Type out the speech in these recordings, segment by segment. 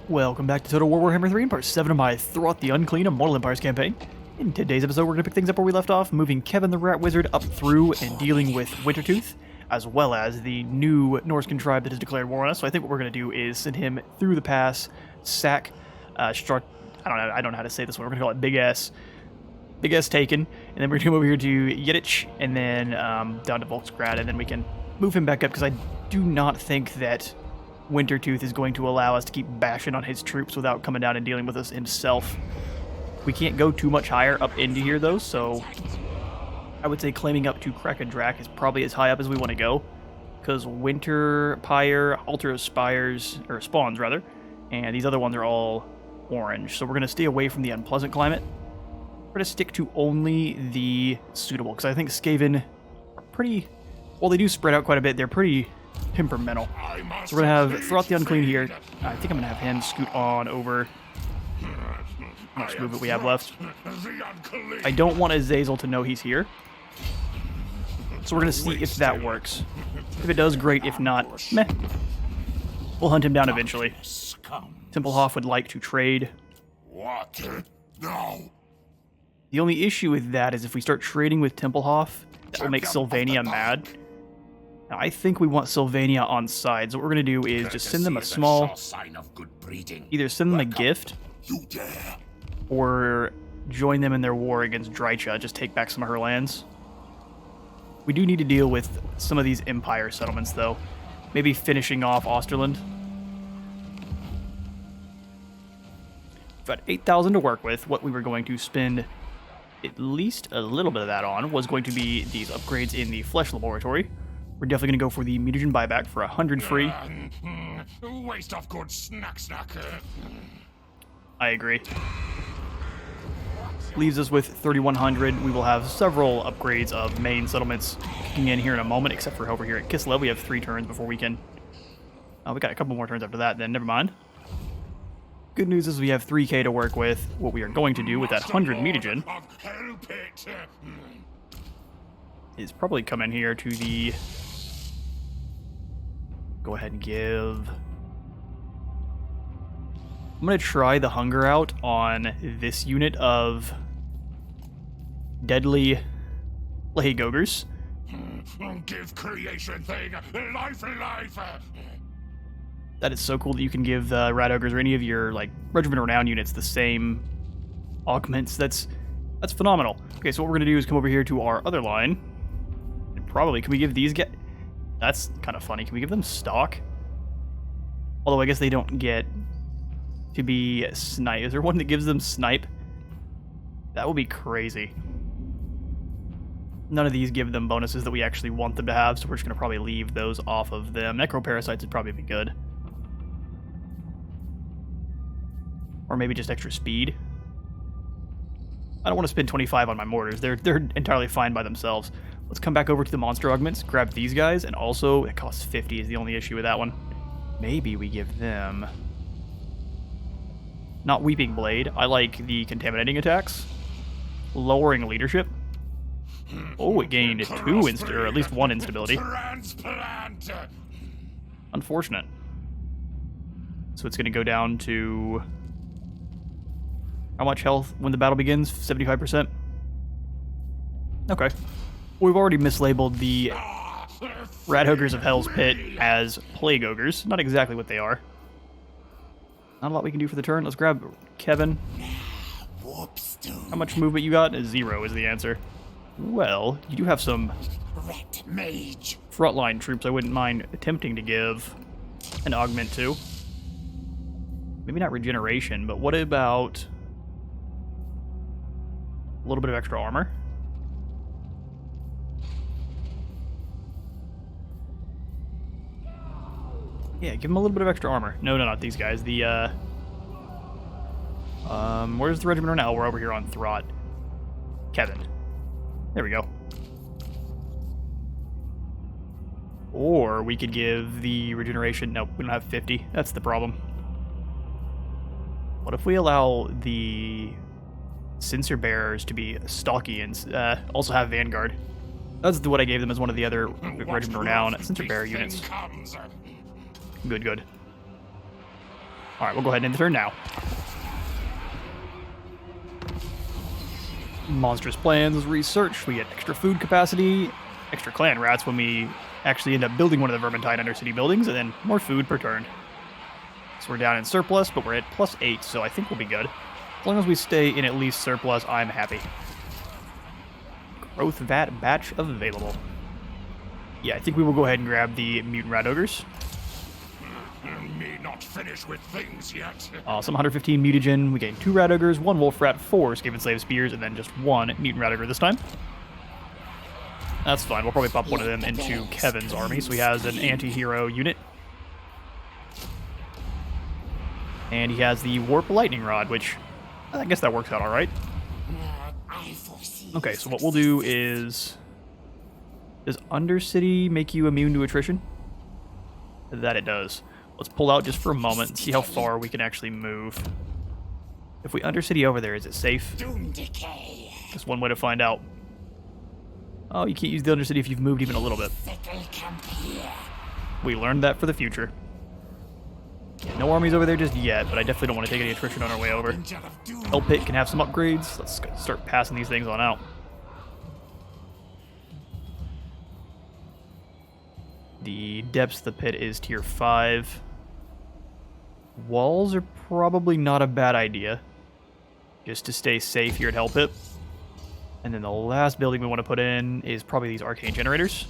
Welcome back to Total War Warhammer 3 in part 7 of my Throt the Unclean Immortal Empires campaign. In today's episode, we're going to pick things up where we left off, moving Kevin the Rat Wizard up through and dealing with Wintertooth, as well as the new Norscan tribe that has declared war on us. So I think what we're going to do is send him through the pass, sack, I don't know how to say this one, we're going to call it Big S taken, and then we're going to come over here to Yiddich, and then down to Volksgrad, and then we can move him back up, because I do not think that Wintertooth is going to allow us to keep bashing on his troops without coming down and dealing with us himself. We can't go too much higher up into here, though, so I would say claiming up to Krakendrak is probably as high up as we want to go, because Winter Pyre, Altar Spires, or Spawns, rather, and these other ones are all orange, so we're going to stay away from the unpleasant climate. We're going to stick to only the suitable, because I think Skaven are pretty, well, they do spread out quite a bit, they're pretty temperamental. So we're going to have Throt the Unclean here. I think I'm going to have him scoot on over. How much movement we have left? I don't want Azazel to know he's here. So we're going to see if that works. If it does, great. If not, meh. We'll hunt him down eventually. Templehof would like to trade. What? No. The only issue with that is if we start trading with Templehof, that will make Sylvania mad. Now, I think we want Sylvania on side, so what we're going to do is just send them a small, either send them a gift, or join them in their war against Drycha, just take back some of her lands. We do need to deal with some of these Empire settlements, though. Maybe finishing off Osterland. We've got 8,000 to work with. What we were going to spend at least a little bit of that on was going to be these upgrades in the Flesh Laboratory. We're definitely going to go for the mutagen buyback for 100 free. Waste of good snack. I agree. Leaves us with 3,100. We will have several upgrades of main settlements kicking in here in a moment, except for over here at Kislev. We have 3 turns before we can... we got a couple more turns after that, then never mind. Good news is we have 3k to work with. What we are going to do with that 100 mutagen is probably come in here to the... Go ahead and give... I'm going to try the hunger out on this unit of deadly plague ogres. Give creation thing life. That is so cool that you can give the rat ogres or any of your like Regiment Renown units the same augments. That's phenomenal. Okay, so what we're going to do is come over here to our other line. And probably, can we give these guys... That's kind of funny. Can we give them stock? Although I guess they don't get to be snipe. Is there one that gives them snipe? That would be crazy. None of these give them bonuses that we actually want them to have, so we're just going to probably leave those off of them. Necroparasites would probably be good. Or maybe just extra speed. I don't want to spend 25 on my mortars. They're entirely fine by themselves. Let's come back over to the monster augments, grab these guys, and also it costs 50 is the only issue with that one. Maybe we give them... Not Weeping Blade. I like the contaminating attacks. Lowering leadership. Oh, it gained 2 or at least 1 instability. Unfortunate. So it's going to go down to... How much health when the battle begins? 75%? Okay. We've already mislabeled the Rat Ogres of Hell's Pit as Plague Ogres. Not exactly what they are. Not a lot we can do for the turn. Let's grab Kevin. How much movement you got? 0 is the answer. Well, you do have some frontline troops I wouldn't mind attempting to give an augment to. Maybe not regeneration, but what about a little bit of extra armor? Yeah, give them a little bit of extra armor. No, not these guys. The, where's the regiment now? We're over here on Throt. Kevin. There we go. Or we could give the regeneration... Nope, we don't have 50. That's the problem. What if we allow the Censer Bearers to be stocky and also have Vanguard? That's what I gave them as one of the other Regiment Renown Censer Bearer units. Good. All right, we'll go ahead and end the turn now. Monstrous plans, research. We get extra food capacity, extra clan rats when we actually end up building one of the Vermintide Undercity buildings, and then more food per turn. So we're down in surplus, but we're at +8, so I think we'll be good. As long as we stay in at least surplus, I'm happy. Growth vat batch available. Yeah, I think we will go ahead and grab the mutant rat ogres. Me not finished with things yet. Awesome, 115 mutagen. We gain 2 rat ogres, 1 wolf rat, 4 Skaven slave spears, and then just 1 mutant rat ogre this time. That's fine. We'll probably pop one of them into Kevin's army, so he has an anti-hero unit. And he has the Warp Lightning Rod, which I guess that works out all right. Okay, so what we'll do is... Does Undercity make you immune to attrition? That it does. Let's pull out just for a moment and see how far we can actually move. If we Undercity over there, is it safe? That's one way to find out. Oh, you can't use the Undercity if you've moved even a little bit. We learned that for the future. No armies over there just yet, but I definitely don't want to take any attrition on our way over. Hell Pit can have some upgrades. Let's start passing these things on out. The depths of the pit is tier 5. Walls are probably not a bad idea, just to stay safe here at Hell Pit. And then the last building we want to put in is probably these arcane generators.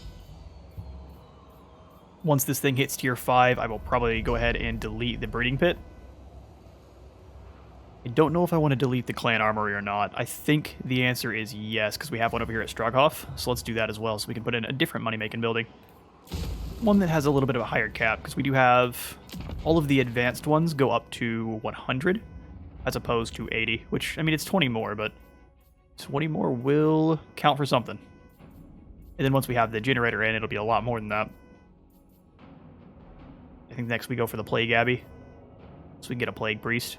Once this thing hits tier 5, I will probably go ahead and delete the breeding pit. I don't know if I want to delete the clan armory or not. I think the answer is yes, because we have one over here at Stroghoff. So let's do that as well, so we can put in a different money-making building. One that has a little bit of a higher cap, because we do have all of the advanced ones go up to 100, as opposed to 80, which, I mean, it's 20 more, but 20 more will count for something. And then once we have the generator in, it'll be a lot more than that. I think next we go for the Plague Abbey, so we can get a Plague Priest.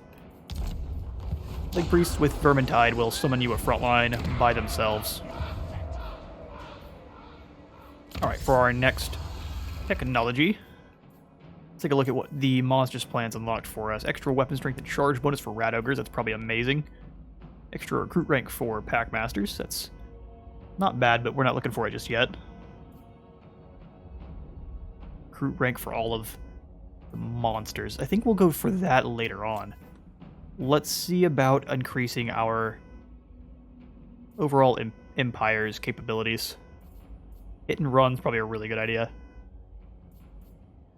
Plague Priests with Vermintide will summon you a frontline by themselves. Alright, for our next technology, let's take a look at what the monstrous plans unlocked for us. Extra weapon strength and charge bonus for rat ogres, that's probably amazing. Extra recruit rank for pack masters, that's not bad, but we're not looking for it just yet. Recruit rank for all of the monsters. I think we'll go for that later on. Let's see about increasing our overall empire's capabilities. Hit and run's probably a really good idea.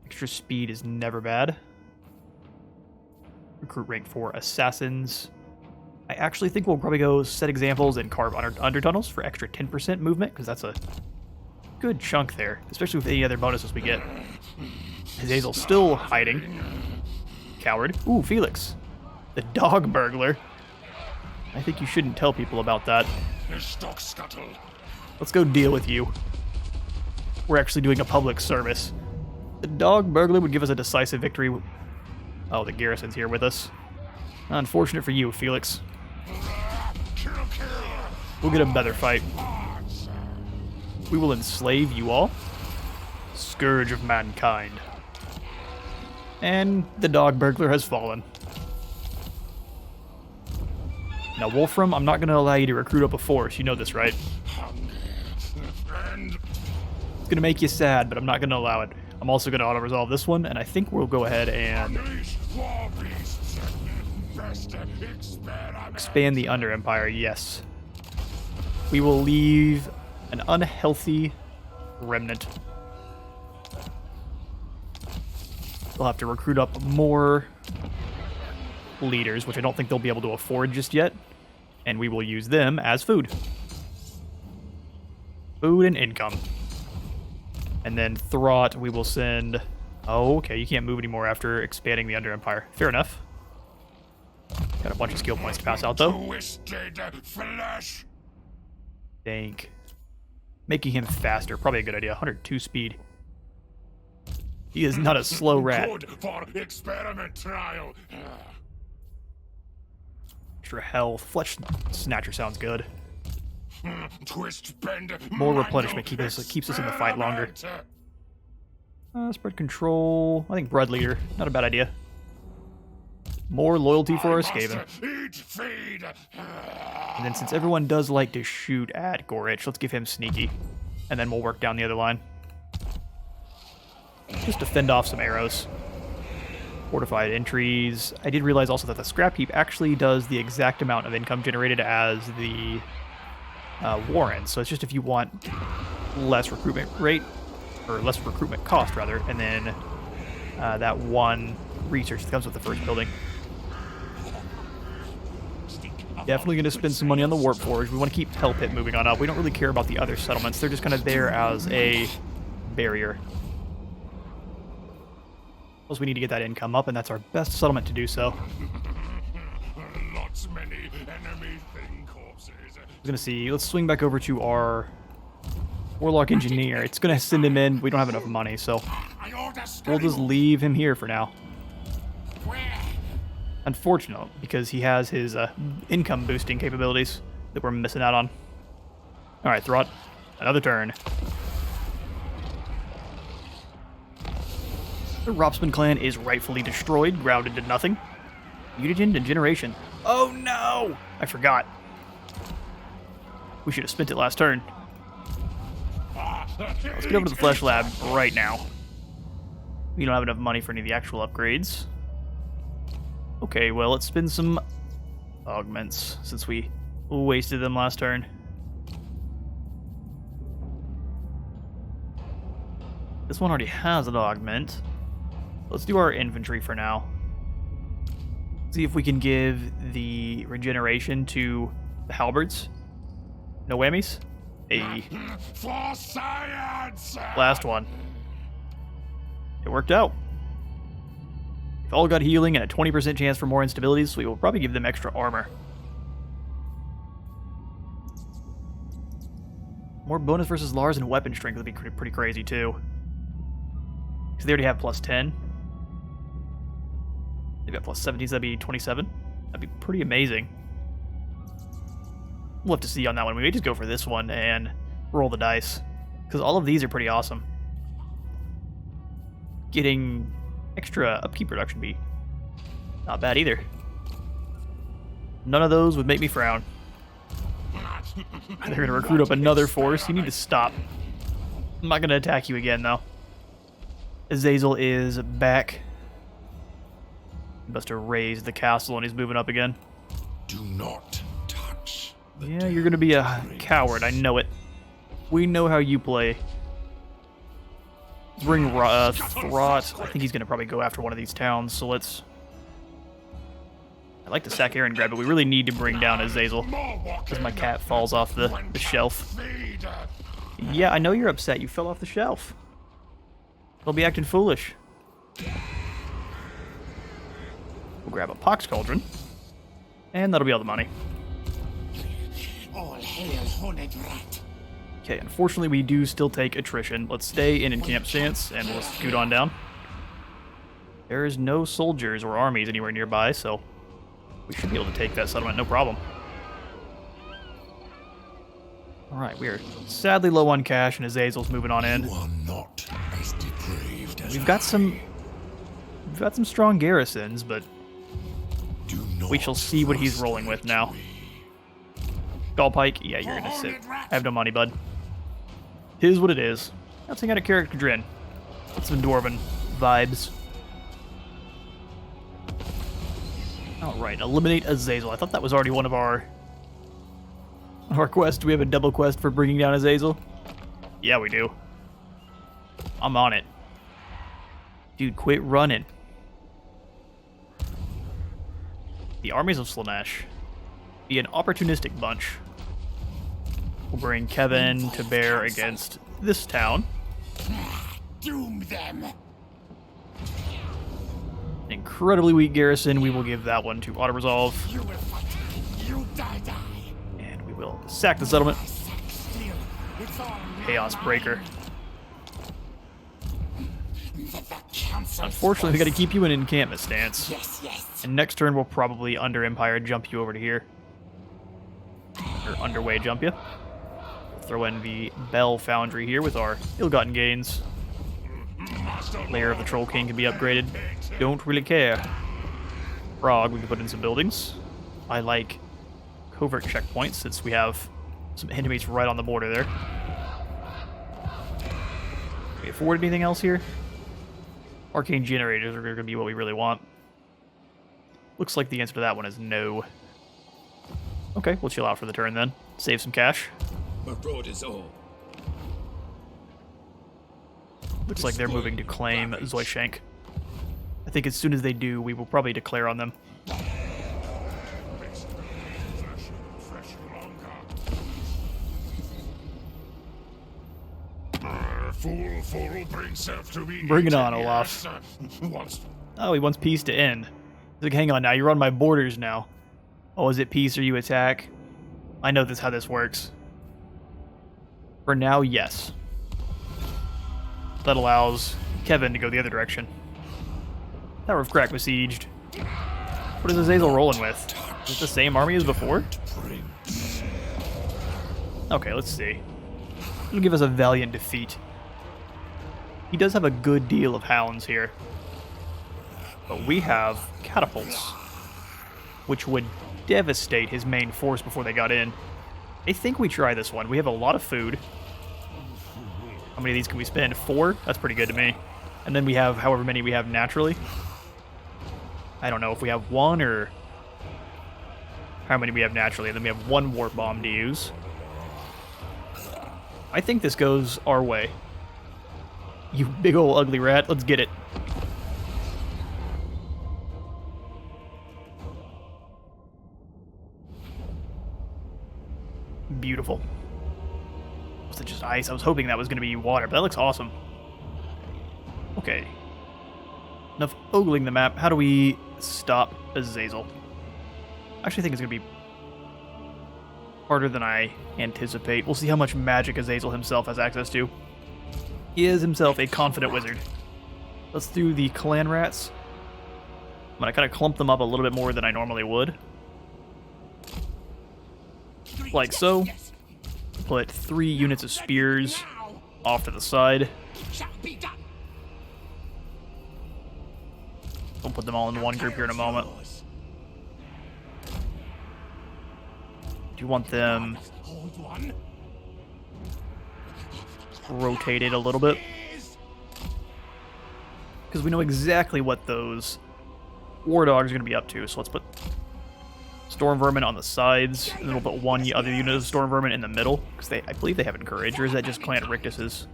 Extra speed is never bad. Recruit rank for assassins. I actually think we'll probably go set examples and carve under tunnels for extra 10% movement, because that's a good chunk there, especially with any other bonuses we get. Hazazel's still hiding. Coward. Ooh, Felix. The dog burglar. I think you shouldn't tell people about that. Let's go deal with you. We're actually doing a public service. The dog burglar would give us a decisive victory. Oh, the garrison's here with us. Unfortunate for you, Felix. We'll get a better fight. We will enslave you all. Scourge of mankind. And the dog burglar has fallen. Now, Wolfram, I'm not going to allow you to recruit up a force. You know this, right? It's going to make you sad, but I'm not going to allow it. I'm also going to auto-resolve this one, and I think we'll go ahead and expand the Under Empire, yes. We will leave an unhealthy remnant. We'll have to recruit up more leaders, which I don't think they'll be able to afford just yet, and we will use them as food. Food and income. And then Throt, we will send... Oh, okay, you can't move anymore after expanding the Under Empire. Fair enough. Got a bunch of skill points to pass out, though. Dank. Making him faster, probably a good idea. 102 speed. He is not a slow rat. Good for experiment trial. Extra health. Flesh Snatcher sounds good. Twist, bend, More replenishment keeps us in the fight longer. Spread control. I think Bread Leader. Not a bad idea. More loyalty for our Skaven. Eat, feed. And then since everyone does like to shoot at Gorich, let's give him sneaky. And then we'll work down the other line. Just to fend off some arrows. Fortified entries. I did realize also that the scrap heap actually does the exact amount of income generated as the warren. So it's just if you want less recruitment rate, or less recruitment cost rather, and then that one research that comes with the first building. Definitely going to spend some money on the Warp Forge. We want to keep Hell Pit moving on up. We don't really care about the other settlements. They're just kind of there as a barrier. Plus, we need to get that income up, and that's our best settlement to do so. Lots many enemy thing corpses. We're going to see. Let's swing back over to our Warlock Engineer. It's going to send him in. We don't have enough money, so we'll just leave him here for now. Unfortunate, because he has his income boosting capabilities that we're missing out on. Alright, Throt. Another turn. The Ropsman clan is rightfully destroyed, grounded to nothing. Mutagen degeneration. Oh no! I forgot. We should have spent it last turn. Let's get over to the Flesh Lab right now. We don't have enough money for any of the actual upgrades. Okay, well, let's spend some augments since we wasted them last turn. This one already has an augment. Let's do our infantry for now. See if we can give the regeneration to the halberds. No whammies? Hey. For science! Last one. It worked out. They've all got healing and a 20% chance for more instabilities, so we will probably give them extra armor. More bonus versus Lars and weapon strength would be pretty crazy, too. Because they already have plus 10. They've got plus 17, so that'd be 27. That'd be pretty amazing. We'll have to see on that one. We may just go for this one and roll the dice. Because all of these are pretty awesome. Getting extra upkeep reduction be not bad either. None of those would make me frown. They're going to recruit up another force. You need to stop. I'm not going to attack you again, though. Azazel is back. He must have raised the castle and he's moving up again. Do not touch. Yeah, you're going to be a coward. I know it. We know how you play. Let's bring Throt. I think he's going to probably go after one of these towns, so let's... I'd like to sack Aaron Grab, but we really need to bring down Azazel, because my cat falls off the shelf. Yeah, I know you're upset. You fell off the shelf. They'll be acting foolish. We'll grab a Pox Cauldron, and that'll be all the money. All hail, horned rat. Okay, unfortunately we do still take attrition. Let's stay in camp stance, and we'll scoot on down. There is no soldiers or armies anywhere nearby, so we should be able to take that settlement, no problem. Alright, we are sadly low on cash, and Azazel's moving on in. You are not as depraved as We've got some strong garrisons, but we shall see what he's rolling with now. Skullpike, yeah, you're gonna sit. I have no money, bud. Tis what it is. Let's hang out at Carrick Drin. Get some Dwarven vibes. Alright, eliminate Azazel. I thought that was already one of our quests. Do we have a double quest for bringing down Azazel? Yeah, we do. I'm on it. Dude, quit running. The armies of Slaanesh be an opportunistic bunch. We'll bring Kevin to bear against this town. Doom them. An incredibly weak garrison. We will give that one to auto-resolve. You will fight. You die. And we will sack the settlement. Still, it's all Chaos Breaker. the council. Unfortunately, we got to keep you in encampment stance. Yes. And next turn, we'll probably under Empire jump you over to here. Or underway jump you. Throw in the Bell Foundry here with our ill-gotten gains. Lair of the Troll King can be upgraded. Don't really care. Frog, we can put in some buildings. I like covert checkpoints since we have some enemies right on the border there. Can we afford anything else here? Arcane generators are going to be what we really want. Looks like the answer to that one is no. Okay, we'll chill out for the turn then. Save some cash. Marauders all. Looks like they're moving to claim Zoyshank. I think as soon as they do, we will probably declare on them. Fool brings self to be Bring it on, eaten, Olaf. yes. Once Oh, he wants peace to end. He's like, hang on now, you're on my borders now. Oh, is it peace or you attack? I know how this works. For now, yes. That allows Kevin to go the other direction. Tower of Crack besieged. What is Azazel rolling with? Is it the same army as before? Okay, let's see. It'll give us a valiant defeat. He does have a good deal of hounds here. But we have catapults, which would devastate his main force before they got in. I think we try this one. We have a lot of food. How many of these can we spend? 4? That's pretty good to me. And then we have however many we have naturally. I don't know if we have 1 or how many we have naturally. And then we have 1 warp bomb to use. I think this goes our way. You big ol' ugly rat, let's get it. Beautiful. Was it just ice? I was hoping that was going to be water, but that looks awesome. Okay. Enough ogling the map. How do we stop Azazel? I actually think it's going to be harder than I anticipate. We'll see how much magic Azazel himself has access to. He is himself a confident wizard. Let's do the clan rats. I'm going to kind of clump them up a little bit more than I normally would. Like so. Put 3 units of spears off to the side. We'll put them all in one group here in a moment. Do you want them rotated a little bit? Because we know exactly what those war dogs are going to be up to. So let's put storm vermin on the sides, and then we'll put 1 other unit of storm vermin in the middle. Because I believe they have encourage, or is that just Clan Rictus's?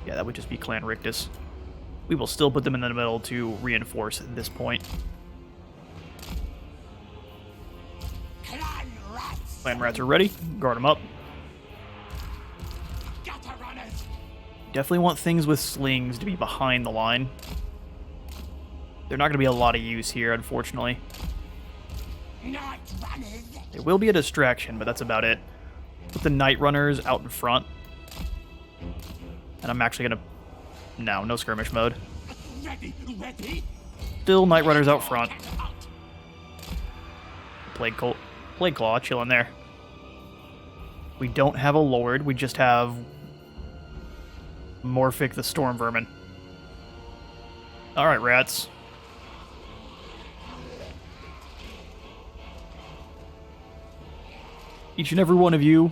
Yeah, that would just be Clan Rictus. We will still put them in the middle to reinforce this point. Clan rats are ready. Guard them up. Definitely want things with slings to be behind the line. They're not going to be a lot of use here, unfortunately. It will be a distraction, but that's about it. Put the Night Runners out in front. And I'm actually going to... No skirmish mode. Still Night Runners out front. Plague Claw, chilling there. We don't have a Lord, we just have Morphic the Storm Vermin. Alright, rats. Each and every one of you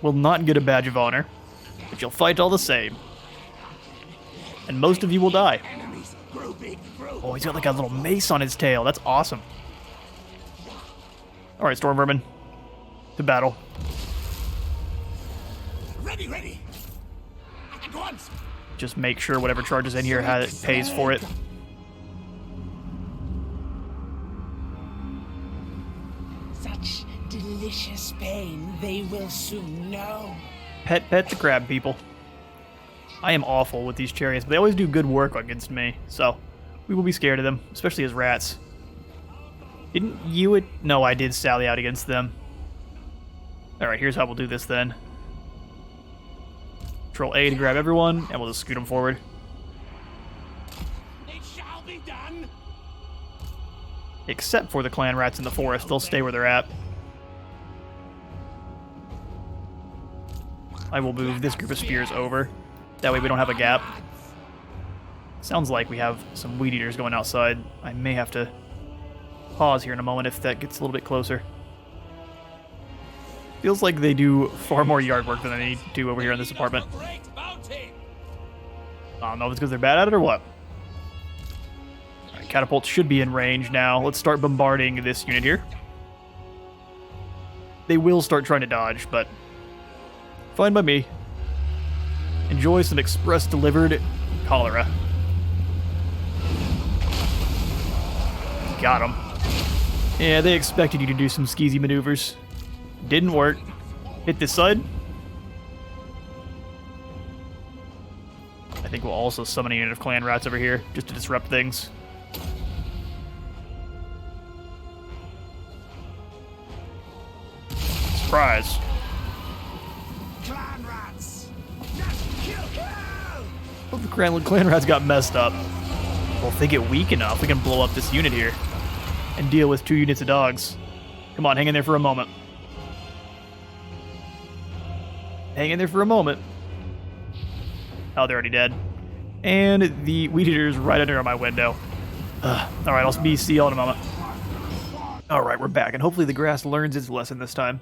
will not get a badge of honor, but you'll fight all the same. And most of you will die. Oh, he's got like a little mace on his tail. That's awesome. Alright, Storm Vermin. To battle. Ready. At once. Just make sure whatever charges in here pays for it. Such delicious pain they will soon know. Pet the crab people. I am awful with these chariots, but they always do good work against me, so we will be scared of them, especially as rats. Didn't you... No, I did sally out against them. Alright, here's how we'll do this then. Control A to grab everyone, and we'll just scoot them forward. It shall be done. Except for the clan rats in the forest, they'll stay where they're at. I will move this group of spears over. That way we don't have a gap. Sounds like we have some weed eaters going outside. I may have to pause here in a moment if that gets a little bit closer. Feels like they do far more yard work than they need to do over here in this apartment. I don't know if it's because they're bad at it or what. Alright, catapults should be in range now. Let's start bombarding this unit here. They will start trying to dodge, but fine by me. Enjoy some express delivered cholera. Got him. Yeah, they expected you to do some skeezy maneuvers. Didn't work. Hit this side. I think we'll also summon a unit of clan rats over here just to disrupt things. Surprise. Clan rats! Kill! Well, the clan rats got messed up. Well, if they get weak enough, we can blow up this unit here and deal with 2 units of dogs. Come on, hang in there for a moment. Hang in there for a moment. Oh, they're already dead. And the weed eater's right under my window. Alright, I'll be see y'all in a moment. Alright, we're back, and hopefully the grass learns its lesson this time.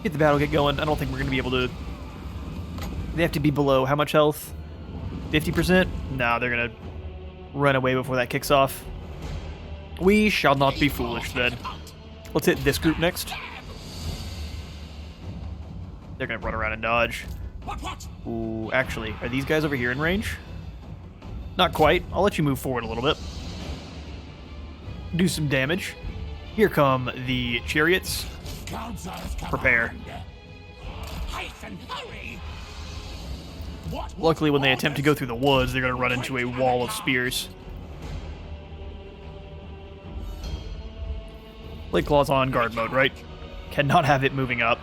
Get the battle get going. I don't think we're going to be able to... They have to be below how much health? 50%? No, they're going to run away before that kicks off. We shall not be foolish, then. Let's hit this group next. They're going to run around and dodge. Ooh, actually, are these guys over here in range? Not quite. I'll let you move forward a little bit. Do some damage. Here come the chariots. Prepare. Luckily, when they attempt to go through the woods, they're going to run into a wall of spears. Blade Claw's on guard mode, right? Cannot have it moving up.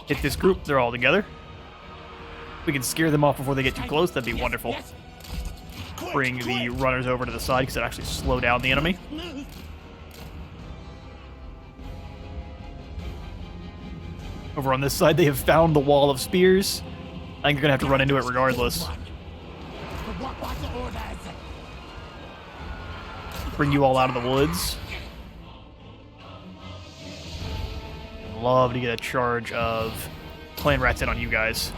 Hit this group, they're all together. We can scare them off before they get too close, that'd be wonderful. Bring the runners over to the side because it actually slow down the enemy. Over on this side, they have found the wall of spears. I think you're going to have to run into it regardless. Bring you all out of the woods. Love to get a charge of clan rats in on you guys.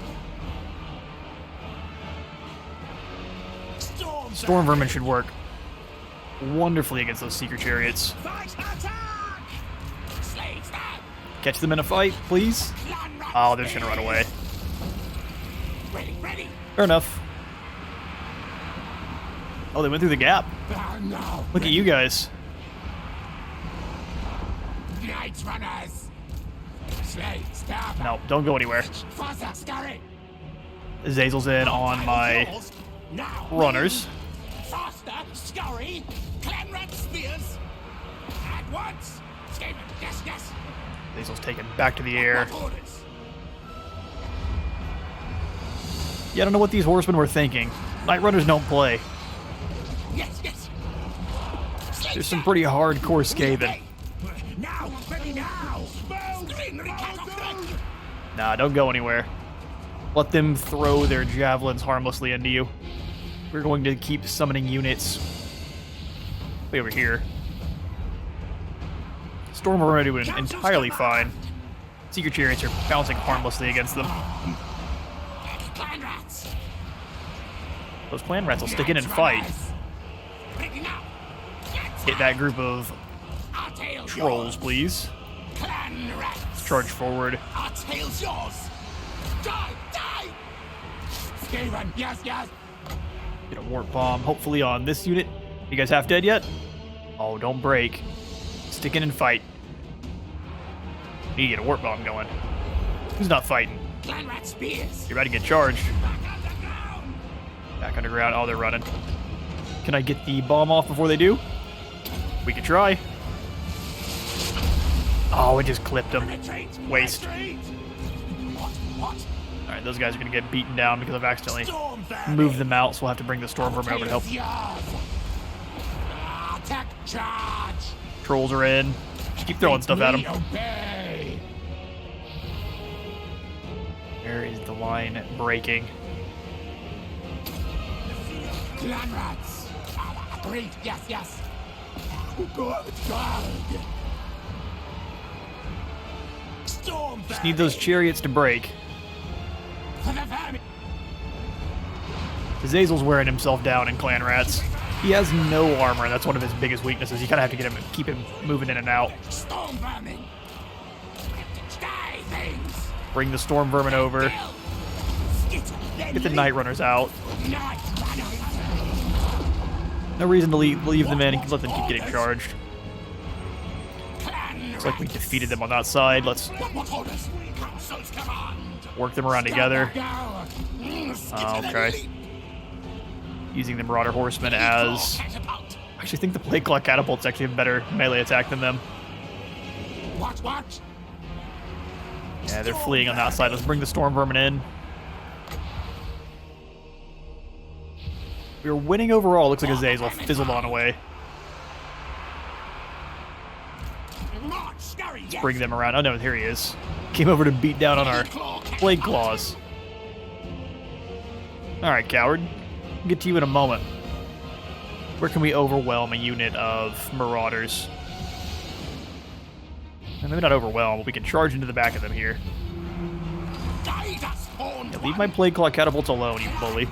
Storm vermin should work wonderfully against those seeker chariots. Catch them in a fight, please. Oh, they're just gonna run away. Fair enough. Oh, they went through the gap. Look at you guys. No, don't go anywhere. Azazel's in on my runners. Faster, scurry, clan rat spears. At once. Yes, yes. Azazel's taken back to the air. Yeah, I don't know what these horsemen were thinking. Night runners don't play. Yes, yes. There's some pretty hardcore scathing. Now, ready now. Nah, don't go anywhere. Let them throw their javelins harmlessly into you. We're going to keep summoning units way over here. Storm are doing entirely fine. Seeker chariots are bouncing harmlessly against them. Those clan rats will stick in and fight. Hit that group of trolls, please. Charge forward. Our tail's yours. Die, die. Skaven, yes, yes. Get a warp bomb, hopefully on this unit. You guys half dead yet? Oh, don't break. Stick in and fight. Need to get a warp bomb going. Who's not fighting? Clan rat spears. You're about to get charged. Back underground. Back underground. Oh, they're running. Can I get the bomb off before they do? We could try. Oh, it just clipped them. Waste. What? Alright, those guys are going to get beaten down because I've accidentally moved them out, so we'll have to bring the storm vermin over to help. Attack charge. Trolls are in. Just keep throwing stuff at them. Obey. Where is the line breaking? Clan rats. Agreed. Yes, yes. Good. Storm Just need those chariots to break. for the vermin. Azazel's wearing himself down in Clan Rats. He has no armor, and that's one of his biggest weaknesses. You kind of have to get him, keep him moving in and out. Storm vermin. Die, things. Bring the Storm Vermin over. Get the Night Runners out. Night runners. No reason to leave them in and let them keep getting charged. Clan Looks like we defeated them on that side. Let's What orders? Council's command. work them around together. Okay. Using the Marauder Horsemen as... Catapult. I actually think the Plague Claw Catapult's actually a better melee attack than them. What? Yeah, they're fleeing on that side. Let's bring the Storm Vermin in. We're winning overall. Looks like Azazel fizzled on away. March, scurry, yes. Bring them around. Oh no, here he is. Came over to beat down on our Plague Claws. Alright, coward. I'll get to you in a moment. Where can we overwhelm a unit of Marauders? Maybe not overwhelm, but we can charge into the back of them here. Guide us, horned Yeah, leave my Plague Claw Catapults alone, you bully.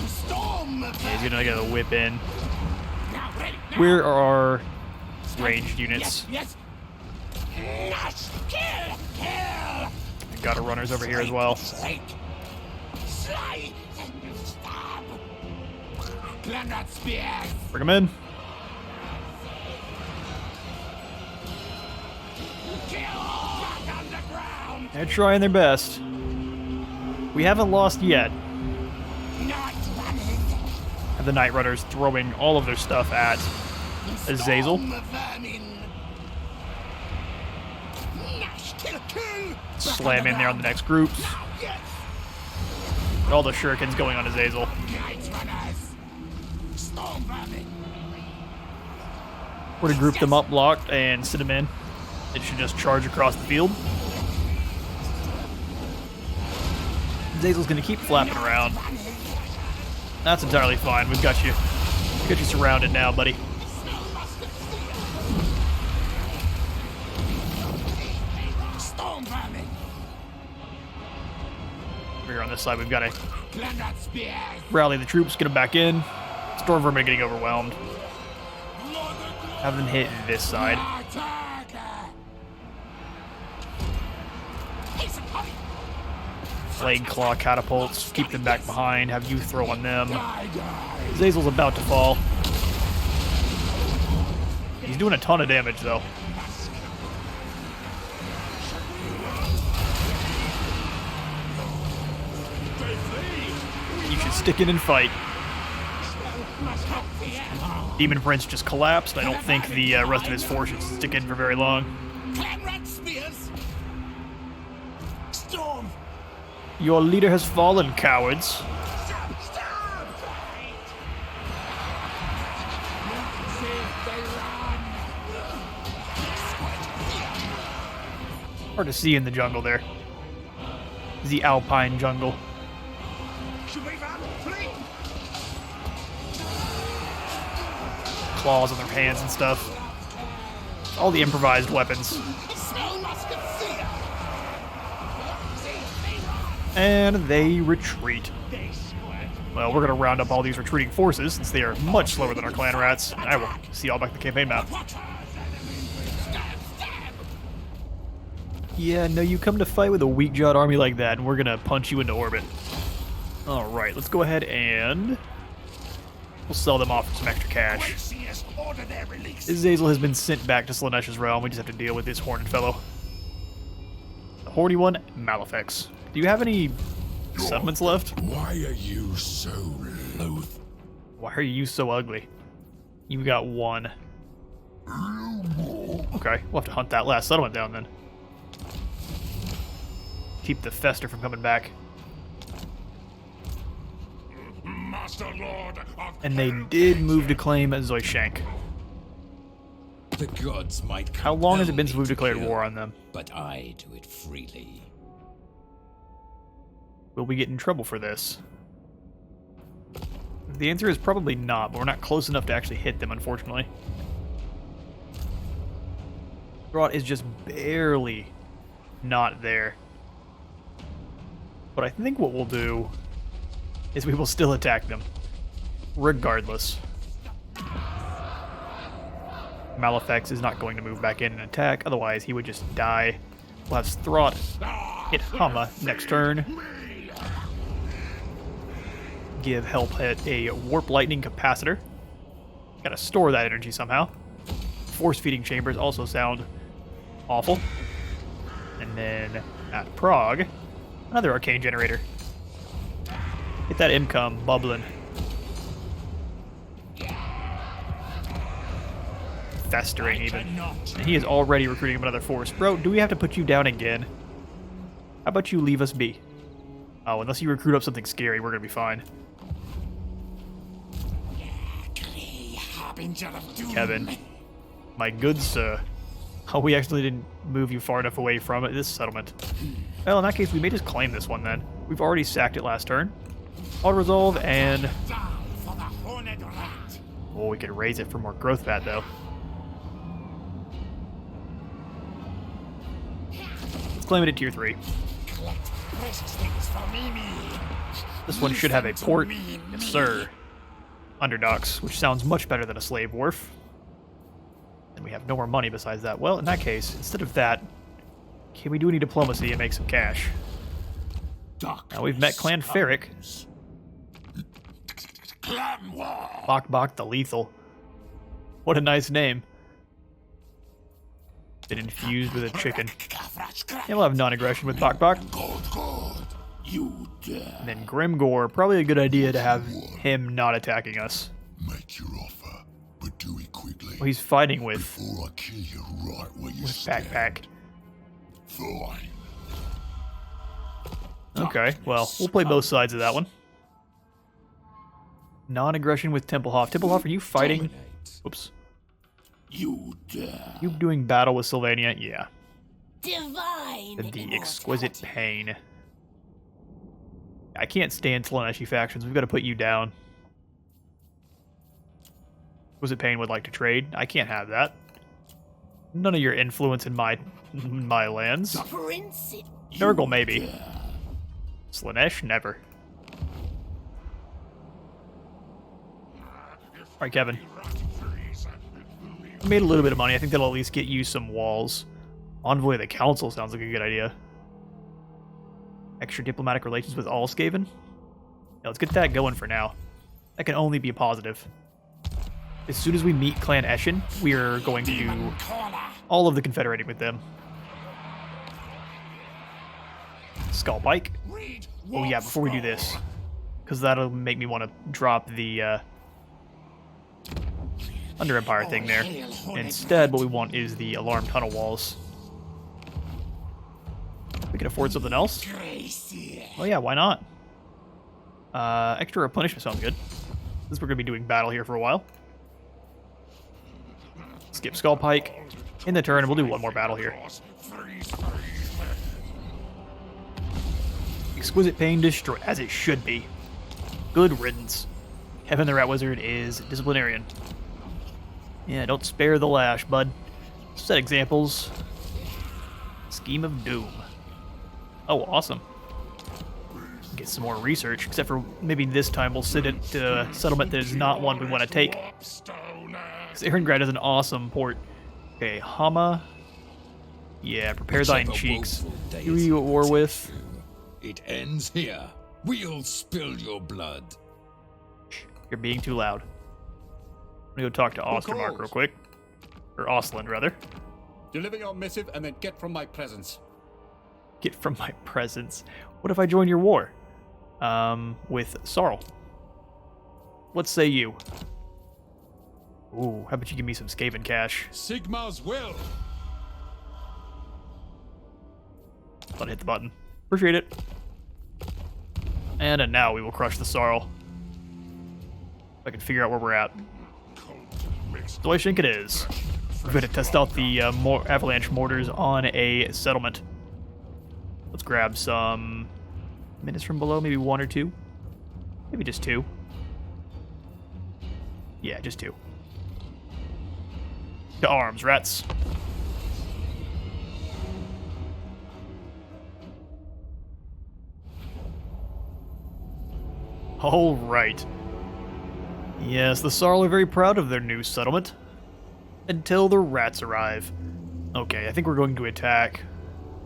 Storm Yeah, he's gonna get a whip in. Now ready. Now. Where are our ranged units? Yes. Nash, kill. Got our runners over here as well. Slay, stab. Glenrod spears. Bring them in. Kill. Back underground. They're trying their best. We haven't lost yet. Night runners. Have the Night Runners throwing all of their stuff at Azazel. Storm vermin. Nash, kill. Back Slam in there on the underground. next groups. Yes. All the shurikens going on Azazel. Night runners. Storm vermin. We're gonna group them up, locked, and sit them in. It should just charge across the field. Azazel's gonna keep flapping around. That's entirely fine. We've got you. Got you surrounded now, buddy. Storm vermin. Over here on this side, we've got to Glenrod spears. rally the troops, get them back in. Storm Vermin getting overwhelmed. Have them hit this side. Attack. Piece of honey. Plague Claw Catapults, keep them back behind. Have you throw on them. Die. Azazel's about to fall. He's doing a ton of damage, though. You should stick in and fight. Demon Prince just collapsed. I don't think the rest of his force should stick in for very long. Glenrod spears. Storm. Your leader has fallen, cowards. Hard to see in the jungle there. The alpine jungle. Claws on their hands and stuff. All the improvised weapons. Smell musket seer. And they retreat. Well, we're going to round up all these retreating forces since they are much slower than our clan rats. And I will see y'all back at the campaign map. Yeah, no, you come to fight with a weak-jawed army like that, and we're going to punch you into orbit. Alright, let's go ahead and we'll sell them off for some extra cash. Azazel has been sent back to Slaaneash's realm. We just have to deal with this horned fellow. The horny one, Malefics. Do you have any settlements left? Why are you so loath? Why are you so ugly? You got one. Okay, we'll have to hunt that last settlement down then. Keep the Fester from coming back. Master Lord of And they did move to claim Zoishank. The gods might How long has it been compel since we've me to declared kill, war on them? But I do it freely. Will we get in trouble for this? The answer is probably not, but we're not close enough to actually hit them, unfortunately. Throt is just barely not there. But I think what we'll do is we will still attack them, regardless. Malefax is not going to move back in and attack, otherwise he would just die. We'll have Throt hit Hama next turn. Give Hellpit a Warp Lightning Capacitor. Gotta store that energy somehow. Force Feeding Chambers also sound awful. And then at Prague, another Arcane Generator. Get that income bubbling. Festering even. And he is already recruiting another force. Bro, do we have to put you down again? How about you leave us be? Oh, unless you recruit up something scary, we're gonna be fine. Kevin, my good sir. Oh, we actually didn't move you far enough away from this settlement. Well, in that case, we may just claim this one then. We've already sacked it last turn. Auto-resolve and... Oh, we could raise it for more growth pad, though. Let's claim it at tier 3. This one should have a port. Yes, sir. Underdocks, which sounds much better than a slave wharf. And we have no more money besides that. Well, in that case, instead of that, can we do any diplomacy and make some cash? Now we've met Clan Ferric. Bok Bok the Lethal. What a nice name. Been infused with a chicken. Yeah, we'll have non-aggression with Bok Bok. And then Grimgore, probably a good idea to have him not attacking us. Make your offer, but do it quickly. Well, he's fighting with Before I kill you right where you Backpack. Fine. Okay, well, we'll play both sides of that one. Non-aggression with Templehoff. Templehoff, are you fighting? Dominate. Oops. You dare. You doing battle with Sylvania? Yeah. Divine. The exquisite pain. I can't stand Slaaneshi factions. We've got to put you down. Exquisite pain would like to trade. I can't have that. None of your influence in my lands. Prince. Nurgle, maybe. Slaanesh, never. Alright, Kevin. I made a little bit of money. I think that'll at least get you some walls. Envoy of the Council sounds like a good idea. Extra diplomatic relations with Allskaven? Yeah, let's get that going for now. That can only be a positive. As soon as we meet Clan Eshin, we are going to do all of the confederating with them. Skull Pike. Oh yeah, before we do this, because that'll make me want to drop the Under Empire thing there. Instead, what we want is the alarm tunnel walls. We can afford something else. Oh yeah, why not? Extra replenishment sounds good. Since we're going to be doing battle here for a while. Skip Skull Pike. In the turn, we'll do one more battle here. Exquisite Pain destroyed, as it should be. Good riddance. Kevin the Rat Wizard is disciplinarian. Yeah, don't spare the lash, bud. Set examples. Scheme of Doom. Oh, awesome. Get some more research, except for maybe this time we'll sit at a settlement that is not one we want to take. Because Eringrad is an awesome port. Okay, Hama. Yeah, prepare thine cheeks. Who are you at war with? It ends here. We'll spill your blood. You're being too loud. I'm gonna go talk to Ostermark real quick. Or Ostland, rather. Deliver your missive and then get from my presence. Get from my presence. What if I join your war? With Sarl. What say you? Ooh, how about you give me some Skaven cash? Sigma's will. Let hit the button. Appreciate it. And now we will crush the Sarl. If I can figure out where we're at. So I think it is. We're going to test out the avalanche mortars on a settlement. Let's grab some minutes from below, maybe one or two. Maybe just two. Yeah, just 2. To arms, rats. All right. Yes, the Sarl are very proud of their new settlement. Until the rats arrive. Okay, I think we're going to attack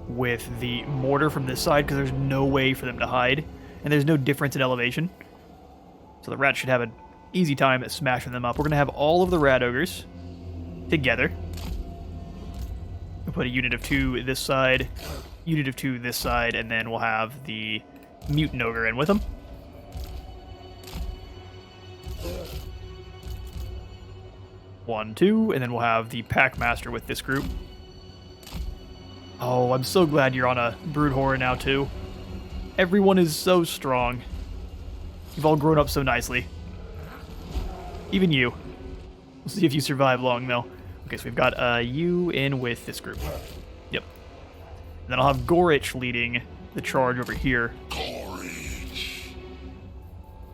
with the mortar from this side because there's no way for them to hide. And there's no difference in elevation. So the rats should have an easy time at smashing them up. We're going to have all of the rat ogres together. We'll put a unit of 2 this side, unit of 2 this side, and then we'll have the mutant ogre in with them. One, 2, and then we'll have the pack master with this group. Oh, I'm so glad you're on a brood horror now too. Everyone is so strong. You've all grown up so nicely. Even you. We'll see if you survive long though. Okay, so we've got you in with this group. Yep. And then I'll have Gorich leading the charge over here.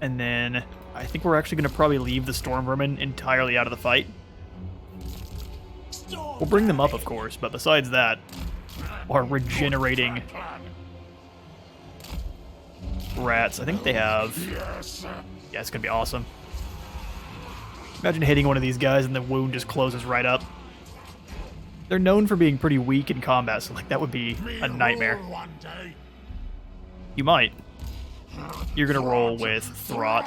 And then I think we're actually going to probably leave the Storm Vermin entirely out of the fight. We'll bring them up, of course, but besides that, our regenerating rats, I think they have... Yeah, it's going to be awesome. Imagine hitting one of these guys and the wound just closes right up. They're known for being pretty weak in combat, so like that would be a nightmare. You might. You're going to roll with Throt.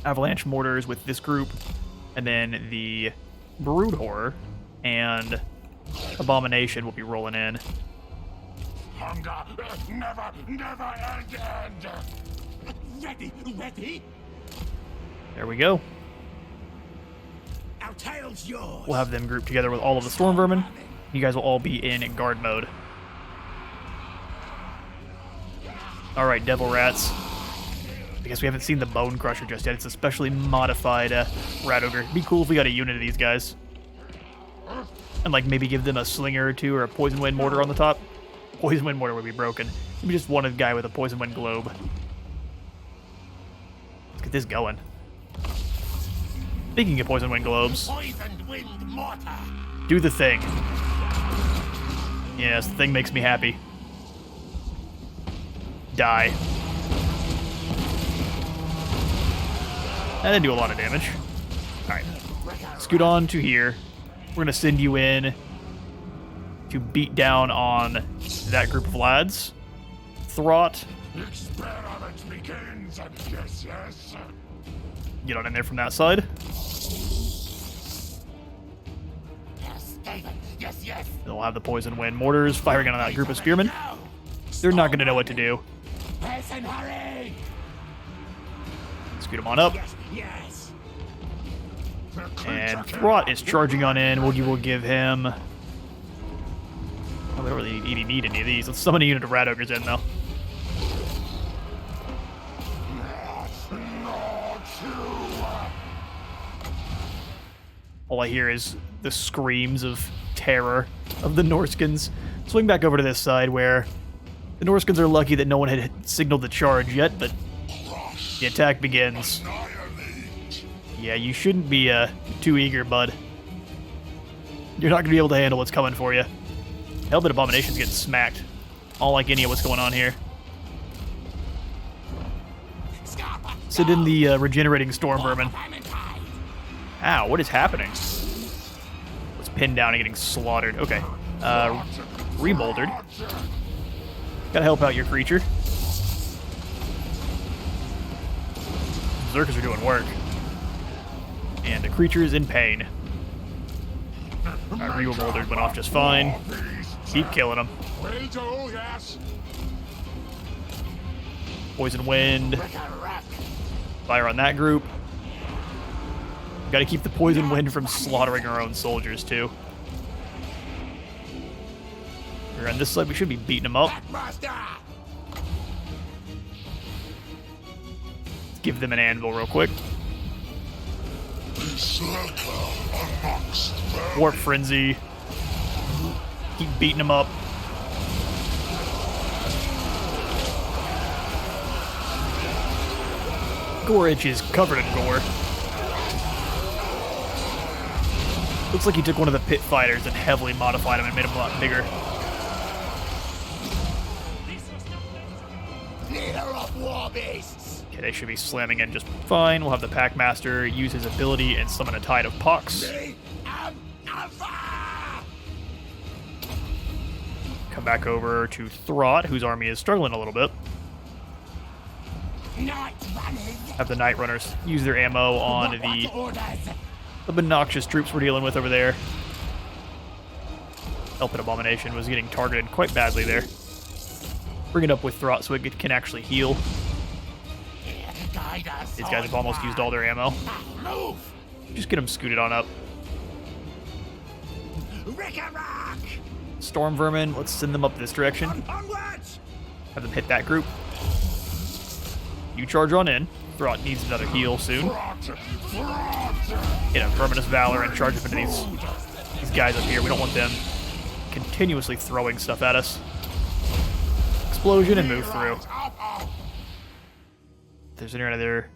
Avalanche mortars with this group, and then the brood horror and abomination will be rolling in. Hunger never end. Ready? There we go. Our tail's yours. We'll have them grouped together with all of the storm vermin. You guys will all be in guard mode. All right, devil rats. I guess we haven't seen the Bone Crusher just yet. It's a specially modified rat ogre. It'd be cool if we got a unit of these guys. And like maybe give them a slinger or 2 or a poison wind mortar on the top. Poison wind mortar would be broken. Maybe just one guy with a poison wind globe. Let's get this going. Speaking of poison wind globes, Poisoned wind mortar. do the thing. Yes, the thing makes me happy. Die. That didn't do a lot of damage. Alright. Scoot on to here. We're going to send you in to beat down on that group of lads. Throt. Experiment begins. Yes. Get on in there from that side. Yes, David. Yes. They'll have the poison wind mortars firing on that group of spearmen. They're not going to know what to do. Person, hurry! Scoot them on up. Yes. And Throt is charging on in. We'll give him... Oh, we don't really need any of these. Let's summon a unit of rat ogres in, though. All I hear is the screams of terror of the Norskins. Swing back over to this side where the Norskins are lucky that no one had signaled the charge yet, but the attack begins. Yeah, you shouldn't be too eager, bud. You're not going to be able to handle what's coming for you. Hell, but Abomination's getting smacked. I don't like any of what's going on here. Send in the regenerating storm vermin. Ow, what is happening? Let's pin down and getting slaughtered. Okay. Remolded. Gotta help out your creature. Berserkers are doing work. And the creature is in pain. Alright, Remolded went off just fine. Keep killing him. Will do, yes. Poison wind. Fire on that group. Gotta keep the poison wind from slaughtering our own soldiers, too. We're on this side, we should be beating them up. Let's give them an anvil real quick. Warp Frenzy. Keep beating them up. Gorich is covered in gore. Looks like he took one of the pit fighters and heavily modified him and made him a lot bigger. Leader of war beasts. Okay, they should be slamming in just fine. We'll have the Packmaster use his ability and summon a Tide of Pox. Me am Alpha. Come back over to Throt, whose army is struggling a little bit. Night runners. Have the Night Runners use their ammo on the obnoxious troops we're dealing with over there. Elpid Abomination was getting targeted quite badly there. Bring it up with Throt so it can actually heal. These guys have almost used all their ammo. Move. Just get them scooted on up. Rick-a-rock. Storm Vermin, let's send them up this direction. Onwards. Have them hit that group. You charge on in. Throt needs another heal soon. Hit a Verminous Valor and charge up into these guys up here. We don't want them continuously throwing stuff at us. Explosion and move through. If there's any other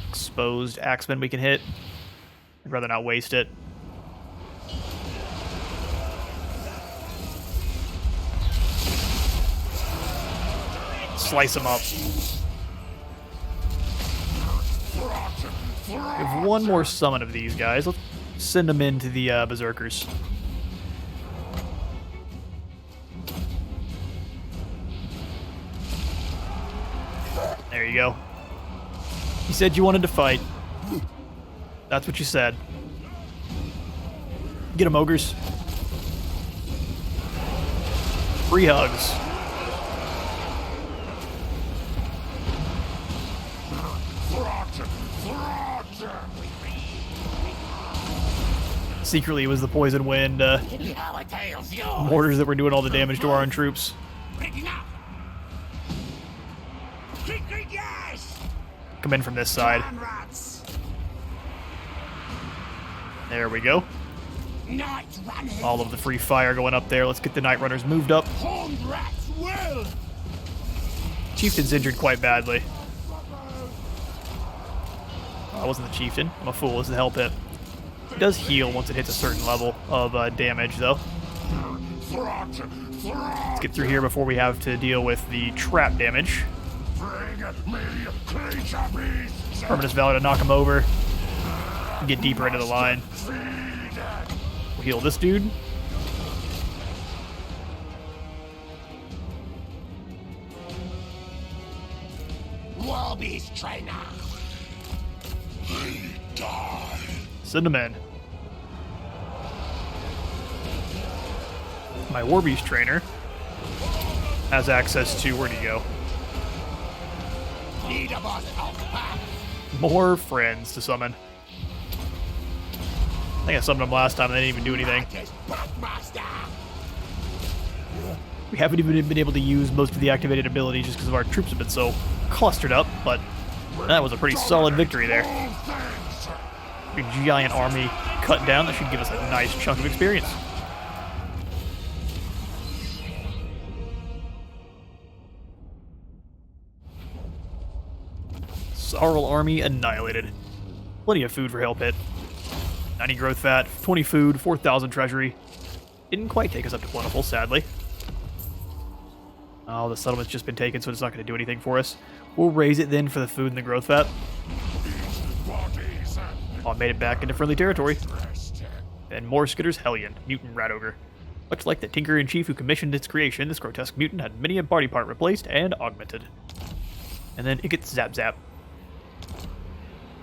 exposed axemen we can hit, I'd rather not waste it. Slice them up. We have one more summon of these guys. Let's send them into the Berserkers. There you go. You said you wanted to fight. That's what you said. Get 'em, ogres. Free hugs. Secretly, it was the Poison Wind mortars that were doing all the damage to our own troops. Come in from this side. There we go. All of the free fire going up there. Let's get the Night Runners moved up. Chieftain's injured quite badly. Oh, I wasn't the Chieftain. I'm a fool. This is a hell pit. It does heal once it hits a certain level of damage, though. Let's get through here before we have to deal with the trap damage. Permanent Valor to knock him over. Get deeper into the line. We'll heal this dude. Warbeast trainer. They die. Send him in. My Warbeast trainer has access to, where'd he go? More friends to summon. I think I summoned them last time and they didn't even do anything. We haven't even been able to use most of the activated abilities just because of our troops have been so clustered up, but that was a pretty solid victory there. A giant army cut down. That should give us a nice chunk of experience. Sorrel army annihilated. Plenty of food for Hell Pit. 90 growth fat, 20 food, 4,000 treasury. Didn't quite take us up to plentiful, sadly. Oh, the settlement's just been taken, so it's not going to do anything for us. We'll raise it then for the food and the growth fat. Oh, I made it back into friendly territory. And more Skitter's Hellion, mutant rat ogre. Much like the Tinker-in-Chief who commissioned its creation, this grotesque mutant had many a body part replaced and augmented. And then it gets zap zap.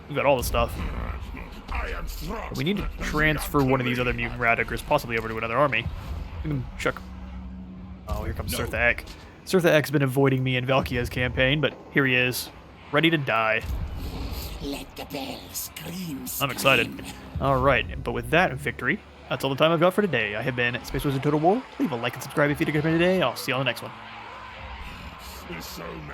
We've got all the stuff. We need to transfer one of these other mutant rat ogres possibly over to another army. We can chuck. Oh, here comes Sirtha Ek. Sirtha Ek's been avoiding me in Valkia's campaign, but here he is, ready to die. Let the bell scream. I'm excited. Alright, but with that victory, that's all the time I've got for today. I have been Space Wizard Total War. Leave a like and subscribe if you did good today. I'll see you on the next one. There's so many.